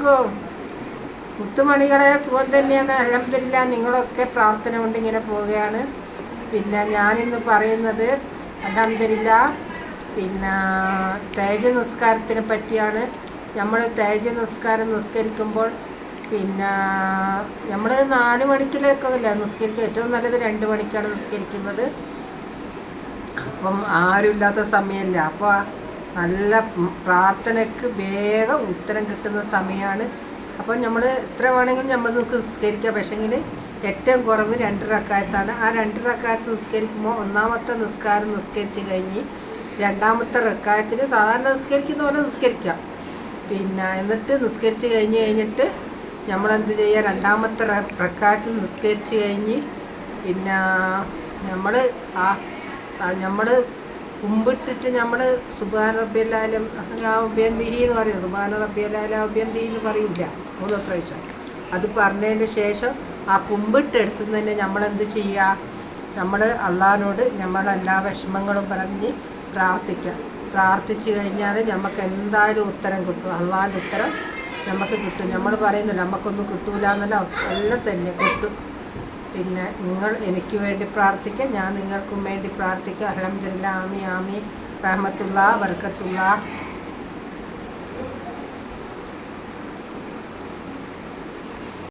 അലൈക്കും. മുത്തുമണികളെ, സുഖം തന്നെയാണ്, അൽഹംദുലില്ലാ. നിങ്ങളൊക്കെ പ്രാർത്ഥന കൊണ്ട് ഇങ്ങനെ പോവുകയാണ്. പിന്നെ ഞാനിന്ന് പറയുന്നത് അൽഹംദുലില്ലാ പിന്നെ തേജ നിസ്കാരത്തിനെ പറ്റിയാണ്. നമ്മൾ തേജ നിസ്കാരം നിസ്കരിക്കുമ്പോൾ പിന്നെ നമ്മൾ 4 മണിക്കിലേക്കല്ല നിസ്കരിക്കുക. ഏറ്റവും നല്ലത് 2 മണിക്കാണ് നിസ്കരിക്കുന്നത്. അപ്പം ആരുമില്ലാത്ത സമയമല്ല. അപ്പോൾ നല്ല പ്രാർത്ഥനയ്ക്ക് വേഗം ഉത്തരം കിട്ടുന്ന സമയമാണ്. അപ്പം നമ്മൾ എത്ര വേണമെങ്കിലും നമ്മൾ നിസ്കരിക്കാം. പക്ഷേങ്കിൽ ഏറ്റവും കുറവ് 2 റക്അത്താണ്. ആ 2 റക്അത്ത് നിസ്കരിക്കുമ്പോൾ ഒന്നാമത്തെ നിസ്കാരം നിസ്കരിച്ച് കഴിഞ്ഞ് രണ്ടാമത്തെ റക്അത്തിന് സാധാരണ നിസ്കരിക്കുന്ന പോലെ നിസ്കരിക്കാം. പിന്നെ എന്നിട്ട് നിസ്കരിച്ച് കഴിഞ്ഞിട്ട് നമ്മളെന്ത് ചെയ്യുക, രണ്ടാമത്തെ റക്അത്ത് നിസ്കരിച്ച് കഴിഞ്ഞ് പിന്നെ നമ്മൾ കുമ്പിട്ടിട്ട് നമ്മൾ സുബ്ഹാന റബ്ബിയൽ അഅ്ല അബ്യന്തിഹി എന്ന് പറയും. സുബ്ഹാന റബ്ബിയൽ അഅ്ല അബ്യന്തിഹി എന്ന് പറയില്ല 3 പ്രാവശ്യം. അത് പറഞ്ഞതിന് ശേഷം ആ കുമ്പിട്ടെടുത്ത് തന്നെ നമ്മളെന്ത് ചെയ്യുക, നമ്മൾ അള്ളാഹിനോട് നമ്മളെല്ലാ വിഷമങ്ങളും പറഞ്ഞ് പ്രാർത്ഥിക്കുക. പ്രാർത്ഥിച്ചു കഴിഞ്ഞാൽ നമുക്ക് എന്തായാലും ഉത്തരം കിട്ടും. അള്ളാഹിൻ്റെ ഉത്തരം നമുക്ക് കിട്ടും. നമ്മൾ പറയുന്നില്ല നമുക്കൊന്നും കിട്ടൂല എന്നല്ല, എല്ലാം തന്നെ കിട്ടും. പിന്നെ നിങ്ങൾ എനിക്ക് വേണ്ടി പ്രാർത്ഥിക്കുക, ഞാൻ നിങ്ങൾക്കും വേണ്ടി പ്രാർത്ഥിക്കുക. അൽഹംദുലില്ലാ. ആമീൻ ആമീൻ. റഹ്മത്തുള്ളാ ബർക്കത്തുള്ളാ.